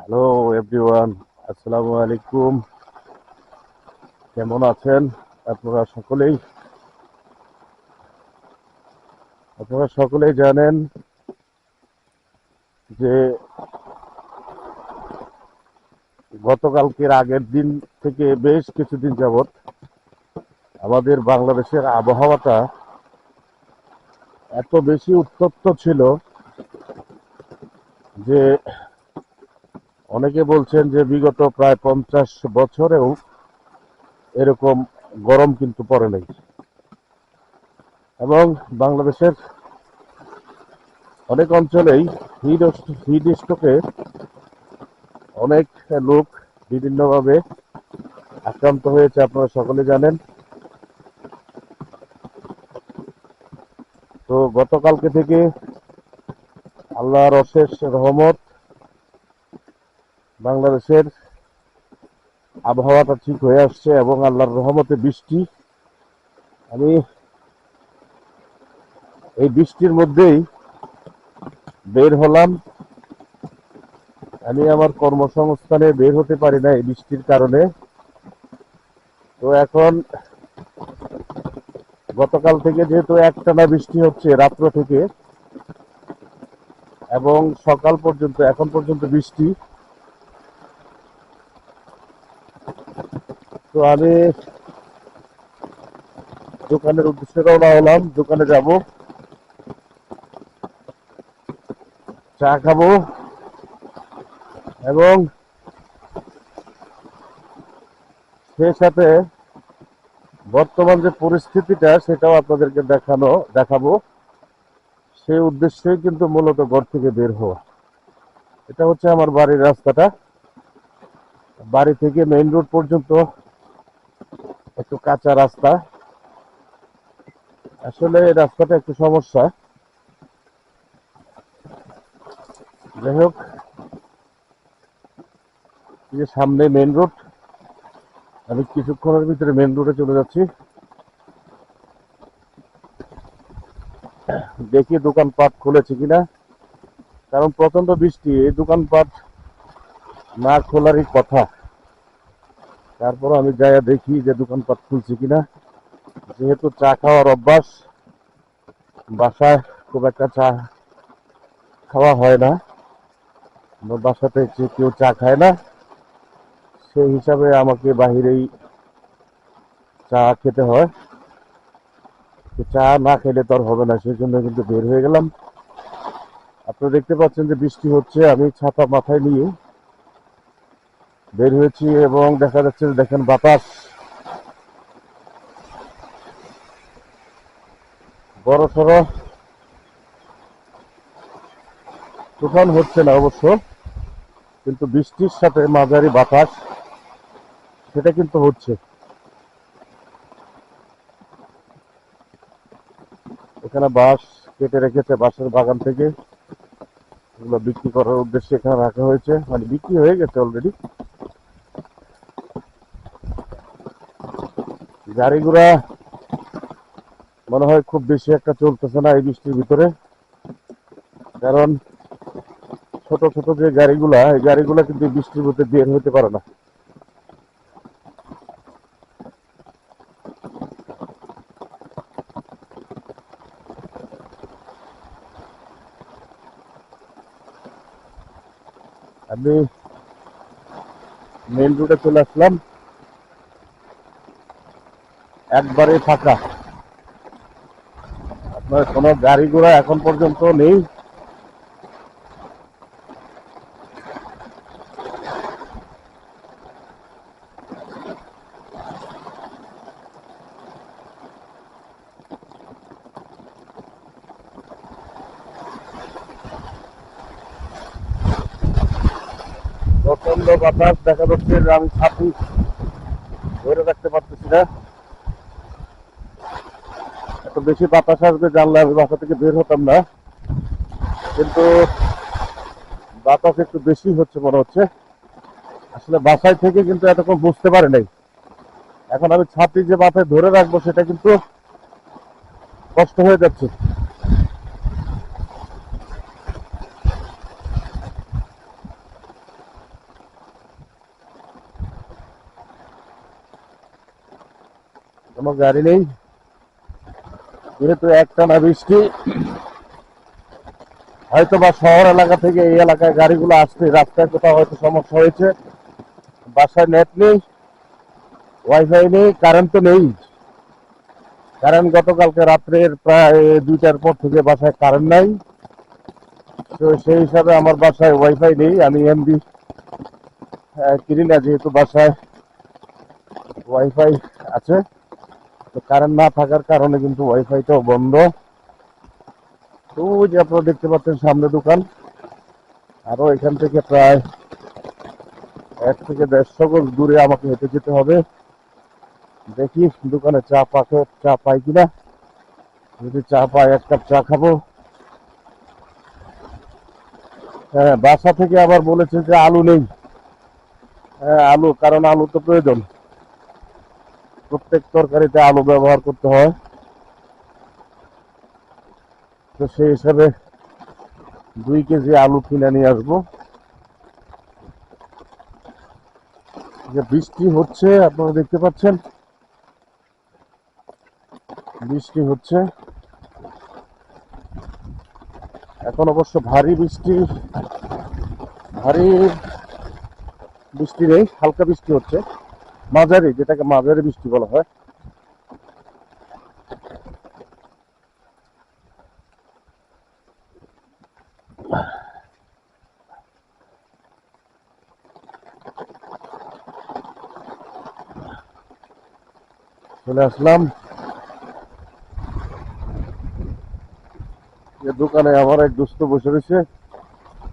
Hello everyone, আসসালামু আলাইকুম। কেমন আছেন আপনারা সকলেই? আপনারা সকলেই জানেন যে গতকালকের আগের দিন থেকে বেশ কিছুদিন যাবৎ আমাদের বাংলাদেশের আবহাওয়াটা এত বেশি উত্তপ্ত ছিল যে অনেকে বলছেন যে বিগত প্রায় 50 বছরেও এরকম গরম কিন্তু পড়ে নাই। এবং বাংলাদেশের অনেক অঞ্চলেই হিট স্ট্রোকে অনেক লোক বিভিন্নভাবে আক্রান্ত হয়েছে, আপনারা সকলে জানেন। তো গতকালকে থেকে আল্লাহর অশেষ রহমত, বাংলাদেশের আবহাওয়াটা ঠিক হয়ে আসছে এবং আল্লাহর রহমতে বৃষ্টি। আমি এই বৃষ্টির মধ্যেই বের হলাম। আমি আমার কর্মসংস্থানে বের হতে পারি না এই বৃষ্টির কারণে। তো এখন গতকাল থেকে যেহেতু একটানা বৃষ্টি হচ্ছে রাত্র থেকে এবং সকাল পর্যন্ত, এখন পর্যন্ত বৃষ্টি। তো আমি দোকানের উদ্দেশ্যে রওনা হলাম। দোকানে যাব, চা খাবো এবং সেই সাথে বর্তমান যে পরিস্থিতিটা সেটাও আপনাদেরকে দেখাবো। সেই উদ্দেশ্যেই কিন্তু মূলত ঘর থেকে বের হওয়া। এটা হচ্ছে আমার বাড়ির রাস্তাটা। বাড়ি থেকে মেইন রোড পর্যন্ত একটু কাঁচা রাস্তা। আসলে এই রাস্তাটা একটু সমস্যা। যাই হোক, এই যে সামনে মেইন রোড, আমি কিছুক্ষণের ভিতরে মেইন রোডে চলে যাচ্ছি। দেখি দোকানপাট খুলেছে কিনা, কারণ প্রচন্ড বৃষ্টি, এই দোকানপাট না খোলারই কথা। তারপর আমি যাইয়া দেখি যে দোকানপাট খুলছে কিনা। যেহেতু চা খাওয়ার অভ্যাস, বাসায় খুব একটা চা খাওয়া হয় না, বাসাতে কেউ চা খায় না, সেই হিসাবে আমাকে বাহিরেই চা খেতে হয়। চা না খেলে তো আর হবে না, সেই জন্য কিন্তু বের হয়ে গেলাম। আপনারা দেখতে পাচ্ছেন যে বৃষ্টি হচ্ছে, আমি ছাতা মাথায় নিয়ে বের হয়েছি এবং দেখা যাচ্ছে যে দেখেন বাতাস বড় সড়ো। তুফান হচ্ছে না অবশ্য, কিন্তু বৃষ্টির সাথে মাঝারি বাতাস সেটা কিন্তু হচ্ছে। এখানে বাঁশ কেটে রেখেছে, বাঁশের বাগান থেকে এগুলো বিক্রি করার উদ্দেশ্যে এখানে রাখা হয়েছে, মানে বিক্রি হয়ে গেছে অলরেডি। গাড়ি ঘোড়া মনে হয় খুব বেশি একটা চলতেছে না এই বৃষ্টির ভিতরে, কারণ ছোট ছোট যে গাড়িগুলা, এই গাড়িগুলা কিন্তু বৃষ্টির মধ্যে বের হতে পারে না। আমি মেইন রোডে চলে আসলাম, একবারে ফাঁকা, আপনার কোনো গাড়ি ঘোড়া এখন পর্যন্ত নেই। প্রচন্ড বাতাস, দেখা যাচ্ছে যে আমি ছাতি ধরে রাখতে পারতেছি না, এত বেশি বাতাস আসবে জানলে আমি বাসা থেকে বের হতাম না। কিন্তু বাতাস একটু বেশি হচ্ছে মনে হচ্ছে। আসলে বাসায় থেকে কিন্তু এতক্ষণ বুঝতে পারে নাই, এখন আমি ছাতি যে মাথায় ধরে রাখবো সেটা কিন্তু কষ্ট হয়ে যাচ্ছে। কোনো গাড়ি নেই, যেহেতু একটানা বৃষ্টি। হয়তো বা শহর এলাকা থেকে এই এলাকায় গাড়িগুলো আসছে, রাস্তায় কোথাও হয়তো সমস্যা হয়েছে। বাসায় নেট নেই, ওয়াইফাই নেই, কারেন্ট তো নেই। কারেন্ট গতকালকে রাত্রের প্রায় 2টার পর থেকে বাসায় কারেন্ট নাই। তো সেই হিসাবে আমার বাসায় ওয়াইফাই নেই। আমি এমবি কিনি না, যেহেতু বাসায় ওয়াইফাই আছে। তো কারেন্ট না থাকার কারণে কিন্তু ওয়াইফাইটাও বন্ধ। তো ওই যে আপনারা দেখতে পাচ্ছেন সামনে দোকান, আরো এখান থেকে প্রায় 1 থেকে 150 গজ দূরে আমাকে হেঁটে যেতে হবে। দেখি দোকানে চা পাই কিনা। যদি চা পাই 1 কাপ চা খাবো। হ্যাঁ, বাসা থেকে আবার বলেছে যে আলু নেই। হ্যাঁ, আলু, কারণ আলু তো প্রয়োজন, প্রত্যেক তরকারিতে আলু ব্যবহার করতে হয়। তো সেই হিসাবে 2 কেজি আলু কিনে নিয়ে আসবো। যে বৃষ্টি হচ্ছে আপনারা দেখতে পাচ্ছেন, বৃষ্টি হচ্ছে এখন। অবশ্য ভারী বৃষ্টি নেই, হালকা বৃষ্টি হচ্ছে, মাঝারি, যেটাকে মাঝারি বৃষ্টি বলা হয়। চলে আসলাম যে দোকানে। আমার এক দোস্ত বসে রয়েছে,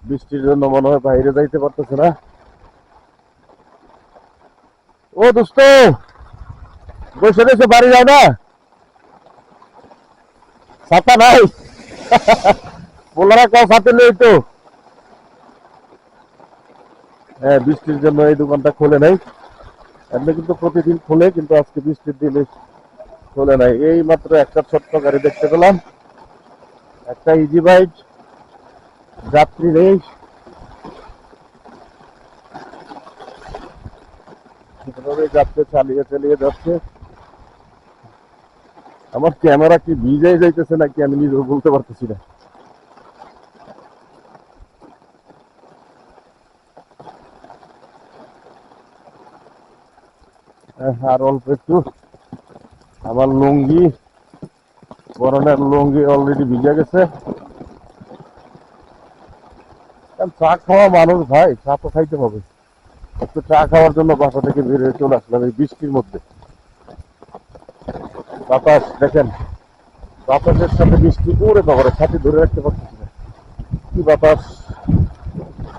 বৃষ্টির জন্য মনে হয় বাইরে যাইতে পারতেছে না। ও দোস্ত, বসে রয়েছে, বাড়ি যাও না? ছাতা নাই? বলারা কও ছাতে নেই তো। হ্যাঁ, বৃষ্টির জন্য এই দোকানটা খোলে নাই। এমনি কিন্তু প্রতিদিন খোলে, কিন্তু আজকে বৃষ্টির দিনে খোলে নাই। এই মাত্র একটা ছোট্ট গাড়ি দেখতে পেলাম, একটা ইজি বাইক, যাত্রী নেই। যাচ্ছে, চালিয়ে চালিয়ে যাচ্ছে। আমার ক্যামেরা কি ভিজে যাইতেছে নাকি আমি নিজেও বলতে পারতেছি না। আর অল্প একটু, আমার লুঙ্গি, পরনের লুঙ্গি অলরেডি ভিজে গেছে। চা খাওয়া মানুষ ভাই, চা তো খাইতে হবে। একটু চা খাওয়ার জন্য বাসা থেকে বের হয়ে চলে আসলাম এই বৃষ্টির মধ্যে। বাতাস দেখেন, বাতাসের সাথে বৃষ্টি, ওরে বাবারে, ছাতি ধরে রাখতে পারতেছি না, কি বাতাস!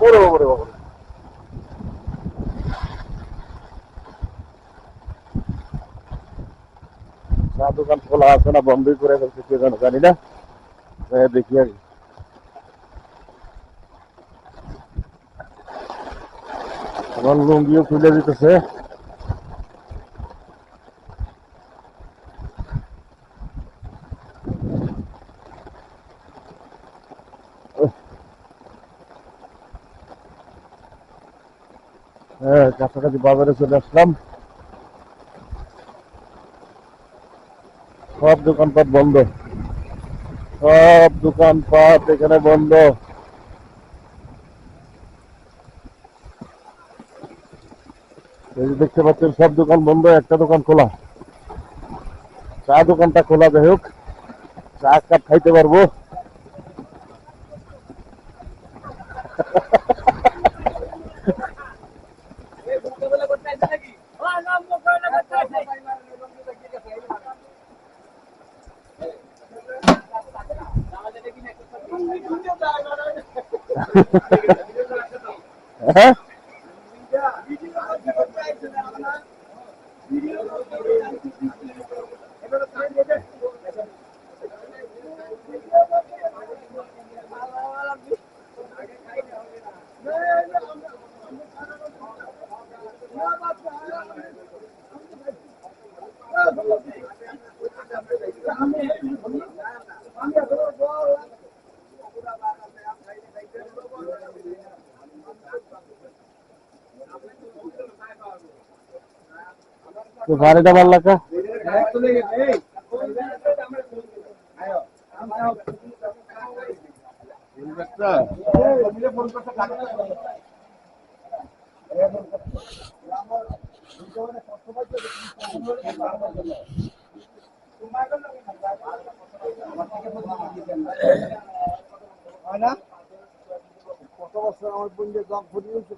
ওরে বাবারে বাবারে! চা দোকান খোলা আছে না বন্ধই করে ফেলছে কে যেন, জানি না। দেখি আগে। আমার লুঙ্গিও খুলে দিতেছে। হ্যাঁ, কাছাকাছি বাজারে চলে আসলাম। সব দোকানপাট বন্ধ, সব দোকানপাট এখানে বন্ধ। এই যে দেখতে পাচ্ছেন সব দোকান বন্ধ, একটা দোকান খোলা, চা দোকানটা খোলা। যাই হোক, চা কাপ খাইতে পারবো। হ্যাঁ, তো ভাড়িটা ভাল লাগা। কত বছর আমার বন্ধু জব করিয়েছে